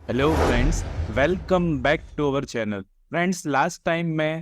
Hello friends, welcome back to our channel. Friends, last time मैं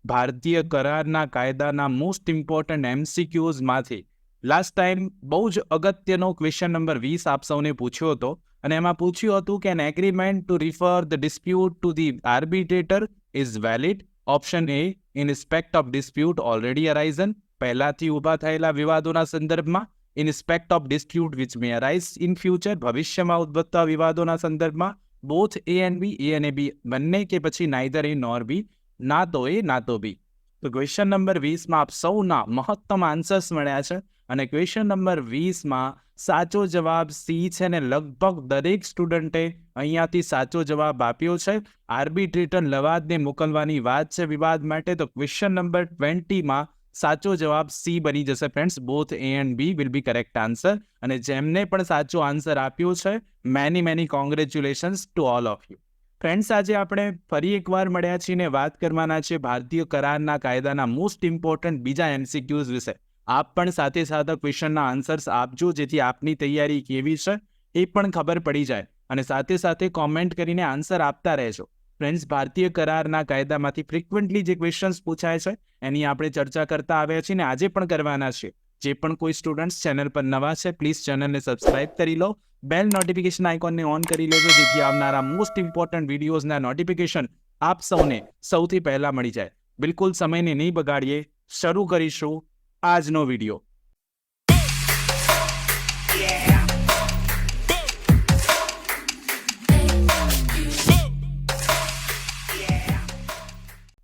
ભારતીય કરારના કાયદાના મોસ્ટ ઇમ્પોર્ટન્ટ એમસીક્યુઝમાંથી લાસ્ટ ટાઈમ બહુ જ અગત્યનો ક્વેશ્ચન નંબર 20 આપ સૌને પૂછ્યો હતો અને એમાં પૂછ્યું હતું કે an agreement to refer the dispute to the arbitrator is valid. Option A, in respect of dispute already arisen, પહેલાથી ઊભા થયેલા વિવાદોના સંદર્ભમાં. In respect of dispute which may arise in future, ભવિષ્યમાં ઉદ્ભવતા વિવાદોના સંદર્ભમાં. બોથ એ એન્ડ બી, એ અને બી બંને, કે પછી નાઇધર એ નોર બી, ના તો એ ના તો બી. તો ક્વેશ્ચન નંબર 20માં આપ સૌના મહત્તમ આન્સર્સ મળ્યા છે અને ક્વેશ્ચન નંબર 20માં સાચો જવાબ સી છે ને લગભગ દરેક સ્ટુડન્ટે અહીંયાથી સાચો જવાબ આપ્યો છે. આર્બિટ્રેટર લવાદને મોકલવાની વાત છે વિવાદ માટે, તો ક્વેશ્ચન નંબર 20માં સાચો જવાબ સી બની જશે. Friends, both A and B will be correct answer. અને જેમને પણ સાચો આન્સર આપ્યો છે, many congratulations to all of you. Friends, આજે આપણે ફરી એકવાર મળ્યા છીએ ને વાત કરવાના છે ભારતીય કરારના કાયદાના મોસ્ટ ઇમ્પોર્ટન્ટ બીજા એમસીક્યુઝ વિશે. આપ પણ સાથે સાથે ક્વેશ્ચનના આન્સર્સ આપજો, જેથી આપની તૈયારી કેવી છે એ પણ ખબર પડી જાય. અને સાથે સાથે કોમેન્ટ કરીને આન્સર આપતા રહેજો. ફ્રેન્ડ્સ, ભારતીય કરારના કાયદામાંથી ફ્રિકવન્ટલી જે ક્વેશ્ચન્સ પૂછાય છે એની આપણે ચર્ચા કરતા આવ્યા છીએ ને આજે પણ કરવાના છે. જે પણ કોઈ સ્ટુડન્ટ્સ ચેનલ પર નવા છે, પ્લીઝ ચેનલને સબસ્ક્રાઇબ કરી લો, બેલ નોટિફિકેશન આઇકોનને ઓન કરી લેજો, જેથી આવનારા મોસ્ટ ઇમ્પોર્ટન્ટ વિડીયોઝના નોટિફિકેશન આપ સૌને સૌથી પહેલા મળી જાય. બિલકુલ સમયને નહીં બગાડીએ, શરૂ કરીશું આજનો વિડીયો.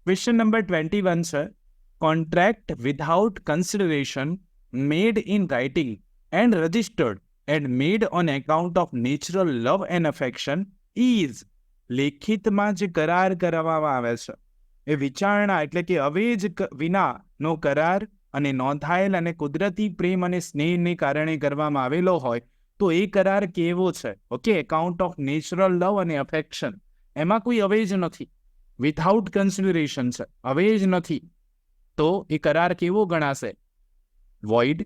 ક્વેશ્ચન નંબર 21 છે, contract without consideration made in writing and registered and made on account of natural love and affection is. લેખિતમાં જે કરાર કરવામાં આવે છે એ વિચારણા એટલે કે અવેજ વિનાનો કરાર અને નોંધાયેલ અને કુદરતી પ્રેમ અને સ્નેહને કારણે કરવામાં આવેલો હોય તો એ કરાર કેવો છે? ઓકે, એકાઉન્ટ ઓફ નેચરલ લવ અને અફેક્શન, એમાં કોઈ અવેજ નથી, વિથઆઉટ કન્સિડરેશન છે, અવેજ નથી, તો એ કરાર કેવો ગણાશે? વોઇડ,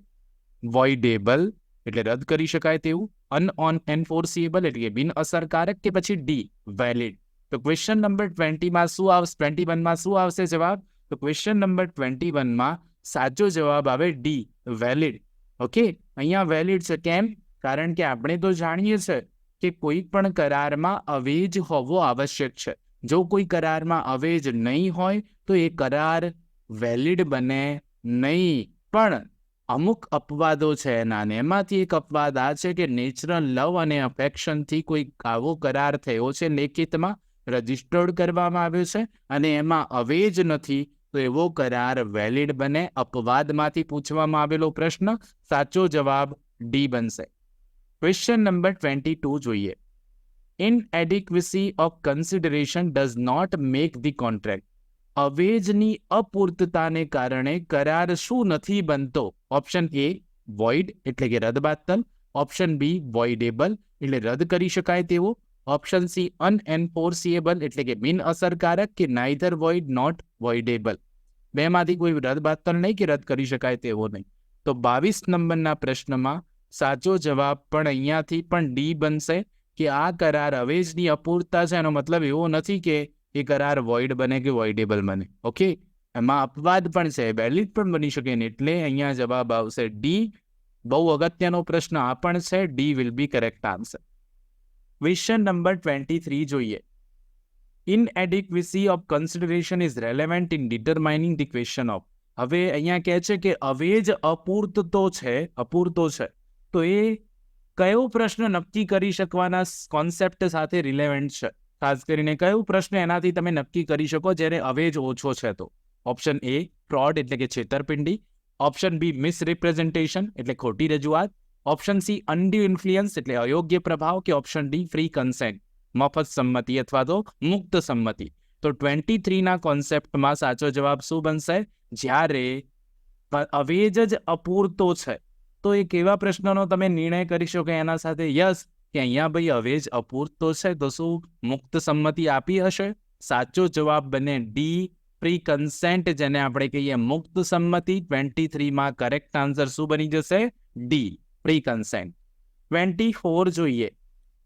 વોઇડેબલ એટલે રદ કરી શકાય તેવું, અનએન્ફોર્સિએબલ એટલે બિન અસરકારક, કે પછી ડી, વેલિડ. તો ક્વેશ્ચન નંબર 20માં શું આવશે? 21માં શું આવશે જવાબ? તો ક્વેશ્ચન નંબર 21માં સાચો જવાબ આવે ડી, વેલિડ. ઓકે, અહીંયા વેલિડ છે. કેમ? કારણ કે આપણે તો જાણીએ છીએ કે કોઈ પણ કરારમાં અવેજ હોવો આવશ્યક છે. જો કોઈ કરારમાં અવેજ નહીં હોય તો એ કરાર વેલિડ બને નહીં. પણ અમુક અપવાદો છે એના, એમાંથી એક અપવાદ આ છે કે નેચરલ લવ અને અફેક્શનથી કોઈ આવો કરાર થયો છે, લેખિતમાં રજિસ્ટર્ડ કરવામાં આવ્યો છે અને એમાં અવેજ નથી, તો એવો કરાર વેલિડ બને. અપવાદમાંથી પૂછવામાં આવેલો પ્રશ્ન, સાચો જવાબ ડી બનશે. ક્વેશ્ચન નંબર 22 જોઈએ. Inadequacy of consideration does not make the contract. અવેજની અપૂર્તતાને કારણે કરાર શું નથી બનતો? ઓપ્શન એ, વોઇડ એટલે કે રદબાતલ. ઓપ્શન બી, વોઇડેબલ એટલે રદ કરી શકાય તેવો. ઓપ્શન સી, અનએન્ફોર્સિએબલ એટલે કે બિન અસરકારક, કે નાઇધર વોઇડ નોટ વોઇડેબલ. બેમાંથી કોઈ રદબાતલ નહીં કે રદ કરી શકાય તેવો નહીં. તો 22 નંબરના પ્રશ્નમાં સાચો જવાબ પણ અહીંયાથી પણ ડી બનશે, કે આ કરાર અવેજની અપૂર્તતા છે. એનો મતલબ એવો નથી કે એ કરાર વોઇડ બને કે વોઇડેબલ બને. ઓકે, એમાં અપવાદ પણ છે, વેલિડ પણ બની શકે ને, એટલે અહીંયા જવાબ આવશે ડી. બહુ અગત્યનો પ્રશ્ન આ પણ છે, D will be correct answer. Question number 23 જોઈએ. Inadequacy of consideration is relevant in determining the question of. હવે અહીંયા કહે છે કે અવેજ અપૂર્તો છે, તો એ કયો પ્રશ્ન નક્કી કરી શકવાના કોન્સેપ્ટ સાથે રિલેવન્ટ છે? ખાસ કરીને કયો પ્રશ્ન એનાથી તમે નક્કી કરી શકો જ્યારે અવેજ ઓછો છે? તો ઓપ્શન એ, ફ્રોડ એટલે કે છેતરપિંડી. ઓપ્શન બી, મિસરિપ્રેઝન્ટેશન એટલે ખોટી રજૂઆત. ઓપ્શન સી, અનડ્યુ ઇન્ફ્લુઅન્સ એટલે અયોગ્ય પ્રભાવ, કે ઓપ્શન ડી, ફ્રી કન્સેન્ટ મફત સંમતિ અથવા તો મુક્ત સંમતિ. તો 23ના કોન્સેપ્ટમાં સાચો જવાબ શું બનશે? જ્યારે અવેજ જ અપૂરતો છે તો એ કેવા પ્રશ્નનો તમે નિર્ણય કરી શકો એના સાથે? યસ, કે અહીંયા ભાઈ અવેજ અપૂરતો છે તો શું મુક્ત સંમતિ આપી હશે? સાચો જવાબ બને ડી, ફ્રી કન્સેન્ટ, જેને આપણે કહીએ મુક્ત સંમતિ. 23માં કરેક્ટ આન્સર શું બની જશે? D, free consent. 24 જોઈએ.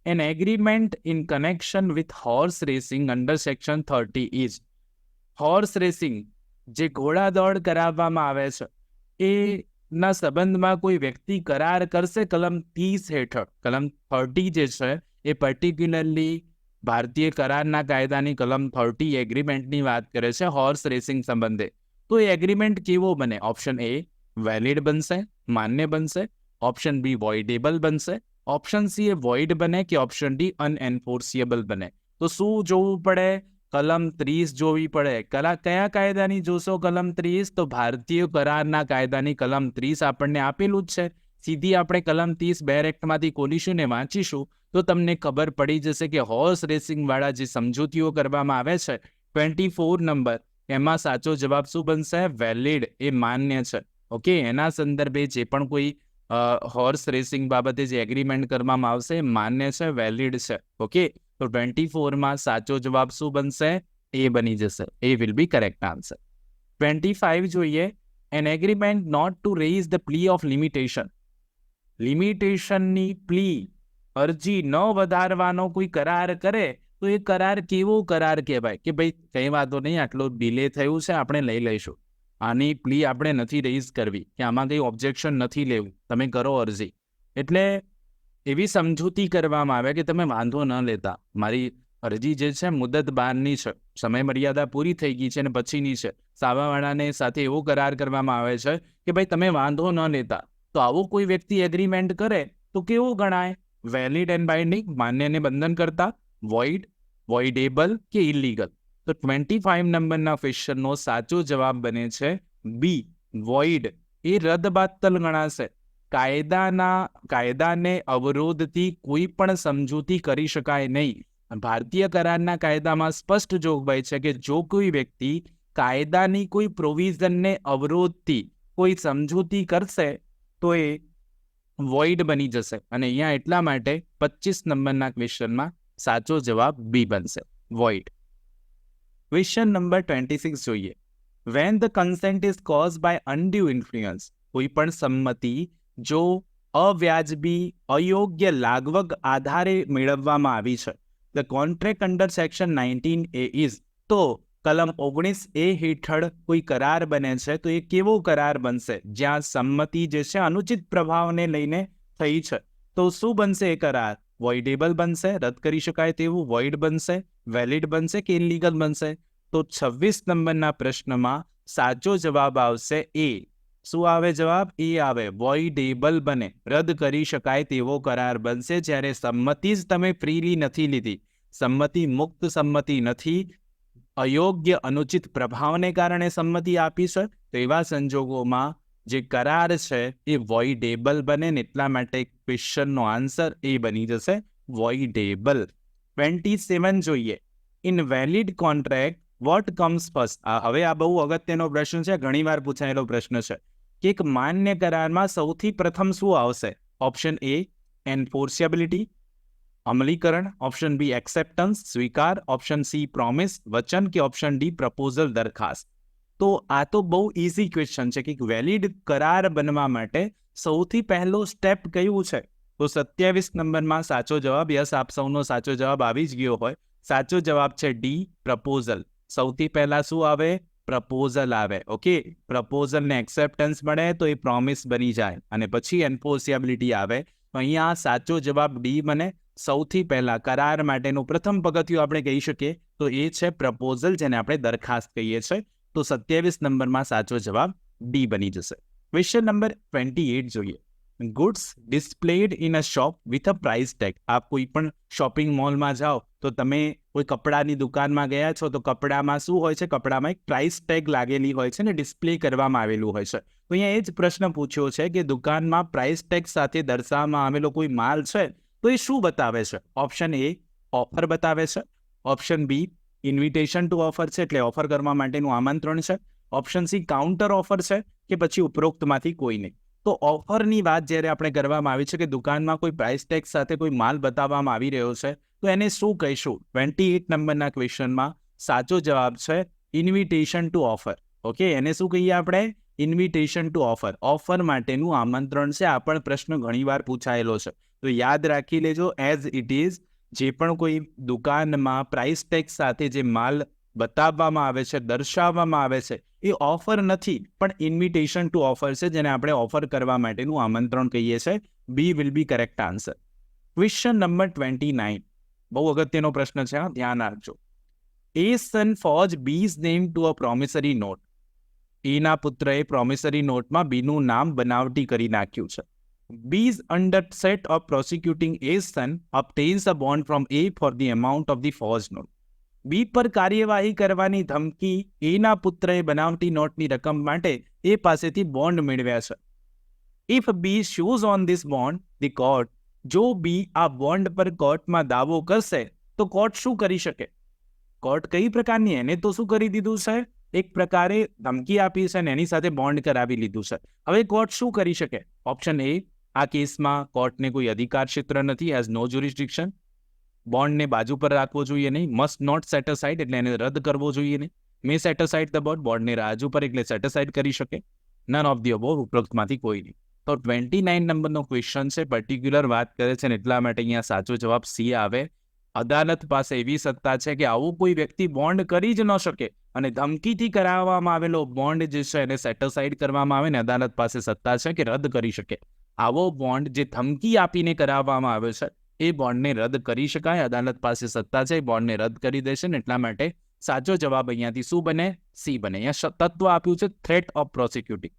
An agreement in connection with horse racing under section 30 is. Horse racing જે ઘોડાદોડ કરાવવામાં આવે છે એ ના સંબંધમાં કોઈ વ્યક્તિ કરાર કરશે કલમ 30 હેઠળ. કલમ 30 જે છે એ પર્ટિક્યુલરલી ભારતીય કરારના કાયદાની કલમ 30 એગ્રીમેન્ટની વાત કરે છે હોર્સ રેસિંગ સંબંધે. તો એ એગ્રીમેન્ટ કેવો બને? ઓપ્શન એ વેલિડ બનશે, માન્ય બનશે. ઓપ્શન બી વોઇડેબલ બનશે. ઓપ્શન સી એ વોઇડ બને કે ઓપ્શન ડી અનએન્ફોર્સિયેબલ બને. તો શું જોવું પડે? કલમ 30 જોવી પડે. કયા કાયદાની જોશો કલમ 30? તો ભારતીય કરારના કાયદાની કલમ 30 આપણને આપેલું જ છે. સીધી આપણે કલમ 30 બેર એક્ટમાંથી ખોલીશું ને વાંચીશું તો તમને ખબર પડી જશે કે હોર્સ રેસિંગ વાળા જે સમજૂતીઓ કરવામાં આવે છે 24 નંબર, એમાં સાચો જવાબ શું બનશે? વેલિડ, એ માન્ય છે. ઓકે, એના સંદર્ભે જે પણ કોઈ હોર્સ રેસિંગ બાબતે જે એગ્રીમેન્ટ કરવામાં આવશે એ માન્ય છે, વેલિડ છે. ઓકે, તો 24 સાચો જવાબ શું બનશે? એ બની જશે. A will be correct answer. 25 જોઈએ. An agreement not to raise the plea of limitation. લિમિટેશનની પ્લી, અરજી ન વધારવાનો કોઈ કરાર કરે તો એ કરાર કેવો કરાર કહેવાય? કે ભાઈ કંઈ વાંધો નહીં, આટલો ડિલે થયું છે, આપણે લઈ લઈશું. આની પ્લી આપણે નથી રેઇઝ કરવી, કે આમાં કંઈ ઓબ્જેક્શન નથી લેવું, તમે કરો અરજી. એટલે એવી સમજૂતી કરવામાં આવે કે તમે વાંધો ન લેતા, મારી અરજી જે છે મુદત બહારની છે, સમય મર્યાદા પૂરી થઈ ગઈ છે અને પછીની છે. સાવાવાળાને સાથે એવો કરાર કરવામાં આવે છે કે ભાઈ તમે વાંધો ન લેતા. તો આવો કોઈ વ્યક્તિ એગ્રીમેન્ટ કરે તો કેવો ગણાય? વેલિડ એન્ડ બાઇન્ડિંગ, માન્ય અને બંધન કરતા, વોઇડ, વોઇડેબલ કે ઇલીગલ. તો 25 નંબરના ક્વેશ્ચનનો સાચો જવાબ બને છે બી, વોઇડ. એ રદબાતલ ગણાશે. કાયદાને અવરોધથી કોઈ પણ સમજૂતી કરી શકાય નહીં. ભારતીય કરારના કાયદામાં સ્પષ્ટ જોગવાઈ છે કે જો કોઈ વ્યક્તિ કાયદાની કોઈ પ્રોવિઝનને અવરોધથી કોઈ સમજૂતી કરશે તો એ વોઇડ બની જશે. અને અહીંયા એટલા માટે 25 નંબરના ક્વેશ્ચનમાં સાચો જવાબ બી બનશે, વોઇડ. ક્વેશ્ચન નંબર 26 જોઈએ. When the consent is cause by undue influence. કોઈ પણ સંમતિ જો અવ્યાજબી, અયોગ્ય લાગવગ આધારે મેળવવામાં આવી છે, the contract under section 19A is. તો કલમ 19A હેઠળ કોઈ કરાર બને છે તો એ કેવો કરાર બનશે? જ્યાં સંમતિ જે છે અનુચિત પ્રભાવને લઈને થઈ છે. તો શું બનશે એ કરાર? વોઇડેબલ બનશે, રદ કરી શકાય તેવું, વોઇડ બનશે, વેલિડ બનશે કે ઇલીગલ બનશે? તો 26 નંબરના પ્રશ્નમાં સાચો જવાબ આવશે એ. શું આવે જવાબ? એ આવે, વોઇડેબલ બને, રદ કરી શકાય તેવો કરાર બનશે. જ્યારે સંમતિ જ તમે ફ્રીલી નથી લીધી, સંમતિ મુક્ત સંમતિ નથી, અયોગ્ય અનુચિત પ્રભાવને કારણે સંમતિ આપી છે, તો એવા સંજોગોમાં જે કરાર છે એ વોઇડેબલ બને ને એટલા માટે ક્વેશ્ચનનો આન્સર એ બની જશે, વોઇડેબલ. 27 જોઈએ. Invalid contract what comes first. હવે આ બહુ અગત્યનો પ્રશ્ન છે, ઘણીવાર પૂછાયેલો પ્રશ્ન છે કે એક માન્ય કરારમાં સૌથી પ્રથમ શું આવશે? ઓપ્શન એ એન્ફોર્સિબિલિટી, અમલીકરણ. ઓપ્શન બી એક્સેપ્ટન્સ, સ્વીકાર. ઓપ્શન સી પ્રોમિસ, વચન. કે ઓપ્શન ડી પ્રપોઝલ, દરખાસ્ત. તો આ તો બહુ ઇઝી ક્વેશ્ચન છે કે વેલિડ કરાર બનવા માટે સૌથી પહેલો સ્ટેપ કયું છે? તો 27 નંબરમાં સાચો જવાબ, યસ આપ સૌનો સાચો જવાબ આવી જ ગયો હોય. સાચો જવાબ છે ડી, પ્રપોઝલ. સૌથી પહેલા શું આવે? પ્રપોઝલ આવે. ઓકે, પ્રપોઝલને એક્સેપ્ટન્સ મળે તો એ પ્રોમિસ બની જાય અને પછી એન્ફોર્સિબિલિટી આવે. તો અહીંયા સાચો જવાબ ડી બને. સૌથી પહેલા કરાર માટેનું પ્રથમ પગથિયું આપણે કહી શકીએ તો એ છે પ્રપોઝલ, જેને આપણે દરખાસ્ત કહીએ છીએ. તો 27 નંબરમાં સાચો જવાબ ડી બની જશે. ક્વેશ્ચન નંબર 28 જોઈએ. Goods ડિસ્પ્લેડ in a shop with a price tag. આપ કોઈ પણ શોપિંગ મોલમાં જાઓ તો તમે કોઈ કપડાની દુકાનમાં ગયા છો તો કપડામાં શું હોય છે? કપડામાં એક પ્રાઇસ ટેગ લાગેલી હોય છે ને ડિસ્પ્લે કરવામાં આવેલું હોય છે. તો અહીંયા એ જ પ્રશ્ન પૂછ્યો છે કે દુકાનમાં પ્રાઇસ ટેગ સાથે દર્શાવવામાં આવેલો કોઈ માલ છે તો એ શું બતાવે છે? ઓપ્શન એ ઓફર બતાવે છે. Option B invitation to offer છે, એટલે ઓફર કરવા માટેનું આમંત્રણ છે. ઓપ્શન સી કાઉન્ટર ઓફર છે કે પછી ઉપરોક્તમાંથી કોઈ નહીં. તો ઓફરની વાત જ્યારે આપણે કરવામાં આવી છે કે દુકાનમાં કોઈ પ્રાઇસ ટેગ સાથે કોઈ માલ બતાવવામાં આવી રહ્યો છે તો એને શું કહીશું? 28 નંબરના ક્વેશ્ચનમાં સાચો જવાબ છે ઇન્વિટેશન ટુ ઓફર. ઓકે, એને શું કહીએ આપણે? Invitation to offer. ઓફર માટેનું આમંત્રણ છે. આ પણ પ્રશ્ન ઘણીવાર પૂછાયેલો છે. તો યાદ રાખી લેજો, એઝ ઇટ ઇઝ જે પણ કોઈ દુકાનમાં પ્રાઇસ ટેગ સાથે જે માલ બતાવવામાં આવે છે, દર્શાવવામાં આવે છે, એ ઓફર નથી પણ ઇન્વિટેશન ટુ ઓફર છે, જેને આપણે ઓફર કરવા માટેનું આમંત્રણ કહીએ છીએ. B will be correct answer. Question number 29, બહુ અગત્યનો પ્રશ્ન છે, ધ્યાન રાખજો. A son forge his name to a promissory note. એના પુત્રએ પ્રોમિસરી નોટમાં બીનું નામ બનાવટી કરી નાખ્યું છે. B's under set of prosecuting A's son obtains a bond from A for the amount of the forged note. બી પર કાર્યવાહી કરવાની ધમકી એના પુત્રએ બનાવટી નોટની રકમ માટે એ પાસેથી બોન્ડ મેળવ્યા છે. If B sues on this bond the court, જો બી આ બોન્ડ પર કોર્ટમાં દાવો કરશે તો કોર્ટ શું કરી શકે? કોર્ટ કઈ પ્રકારની, એને તો શું કરી દીધું છે, એક પ્રકારે ધમકી આપી છે અને એની સાથે બોન્ડ કરાવી લીધું છે. હવે કોર્ટ શું કરી શકે? ઓપ્શન એ, આ કેસમાં કોર્ટને કોઈ અધિકાર ક્ષેત્ર નથી, હેઝ નો જ્યુરિસ્ડિક્શન. બોન્ડને બાજુ પર રાખવો જોઈએ નહીં, મસ્ટ નોટ સેટ અસાઇડ એટલે એને રદ કરવો જોઈએ નહીં. મે સેટ અસાઇડ ધ બોન્ડ, બોન્ડને બાજુ પર એટલે સેટ અસાઇડ કરી શકે. નન ઓફ ધી અબોવ, ઉપરોક્તમાંથી કોઈ નહીં. તો 29 નંબરનો ક્વેશ્ચન છે, પર્ટિક્યુલર વાત કરે છે ને એટલા માટે અહીંયા સાચો જવાબ સી આવે. અદાલત પાસે એવી સત્તા છે કે આવું કોઈ વ્યક્તિ બોન્ડ કરી જ ન શકે અને ધમકીથી કરાવવામાં આવેલો બોન્ડ જે છે એને સેટ અસાઇડ કરવામાં આવે ને અદાલત પાસે સત્તા છે કે રદ કરી શકે. આવો બોન્ડ જે ધમકી આપીને કરાવવામાં આવ્યો છે એ બોન્ડને રદ કરી શકાય, અદાલત પાસે સત્તા છે, બોન્ડને રદ કરી દેશે ને એટલા માટે સાચો જવાબ અહીંયાથી શું બને? સી બને. અહીંયા તત્વ આપ્યું છે થ્રેટ ઓફ પ્રોસિક્યુટિંગ,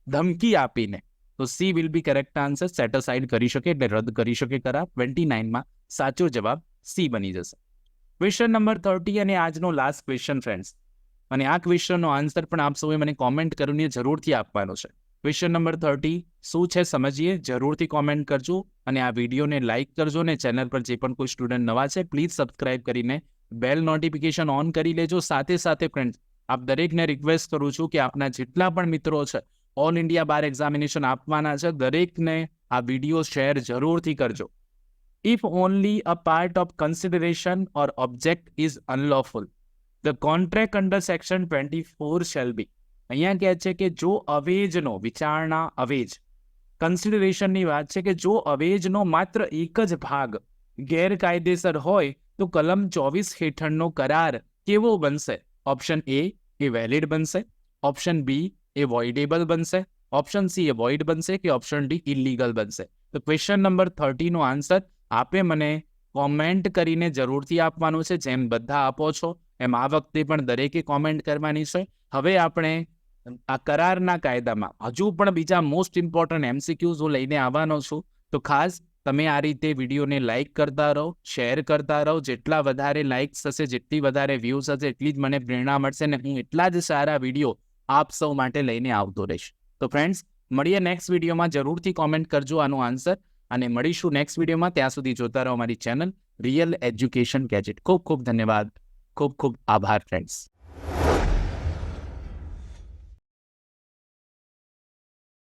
ધમકી આપીને, તો she will be correct answer. Set aside કરી શકે એટલે રદ કરી શકે કરાર. 29માં સાચો જવાબ સી બની જશે. ક્વેશ્ચન નંબર 30 અને આજનો લાસ્ટ ક્વેશ્ચન ફ્રેન્ડ્સ, અને આ ક્વેશ્ચનનો આન્સર પણ આપ સૌએ મને કોમેન્ટ કરીને જરૂરથી આપવાનો છે. ક્વેશ્ચન નંબર 30 શું છે સમજીએ, જરૂરથી કોમેન્ટ કરજો અને આ વિડીયોને લાઇક કરજો ને ચેનલ પર જે પણ કોઈ સ્ટુડન્ટ નવા છે પ્લીઝ સબસ્ક્રાઇબ કરીને બેલ નોટિફિકેશન ઓન કરી લેજો. સાથે સાથે ફ્રેન્ડ્સ આપ દરેકને રિક્વેસ્ટ કરું છું કે આપના જેટલા પણ મિત્રો છે ઓલ ઇન્ડિયા બાર એક્ઝામિનેશન આપવાના છે, દરેકને આ વિડીયો શેર જરૂરથી કરજો. If only a part of consideration or object is unlawful, the contract under section 24 shall be. અહીંયા કહે છે કે જો અવેજનો, વિચારણા અવેજ, કન્સિડરેશનની વાત છે કે જો અવેજનો માત્ર એક જ ભાગ ગેરકાયદેસર હોય તો કલમ 24 હેઠળનો કરાર કેવો બનશે? ઓપ્શન એ વેલિડ બનશે, ઓપ્શન બી એ વોઇડેબલ બનશે, ઓપ્શન સી એ વોઇડ બનશે કે ઓપ્શન ડી ઇલીગલ બનશે. તો ક્વેશ્ચન નંબર 30 નો આન્સર આપે મને કોમેન્ટ કરીને જરૂરથી આપવાનું છે. જેમ બધા આપો છો એમ આ વખતે પણ દરેકે કોમેન્ટ કરવાની છે. હવે આપણે આ કરારના કાયદામાં હજુ પણ બીજા મોસ્ટ ઇમ્પોર્ટન્ટ MCQs હું લઈને આવવાનો છું, તો ખાસ તમે આ રીતે વિડીયોને લાઇક કરતા રહો, શેર કરતા રહો. જેટલા વધારે લાઇક્સ હશે, જેટલી વધારે વ્યૂઝ હશે, એટલી જ મને પ્રેરણા મળશે ને હું એટલા જ સારા વિડીયો આપ સૌ માટે લઈને આવતો રહીશ. તો ફ્રેન્ડ્સ મળીએ નેક્સ્ટ વિડીયોમાં, જરૂરથી કોમેન્ટ કરજો આનો આન્સર અને મળીશું નેક્સ્ટ વિડીયોમાં. ત્યાં સુધી જોતા રહો અમારી ચેનલ રિયલ એજ્યુકેશન ગેજેટ. ખૂબ ખૂબ ધન્યવાદ, ખૂબ ખૂબ આભાર ફ્રેન્ડ્સ.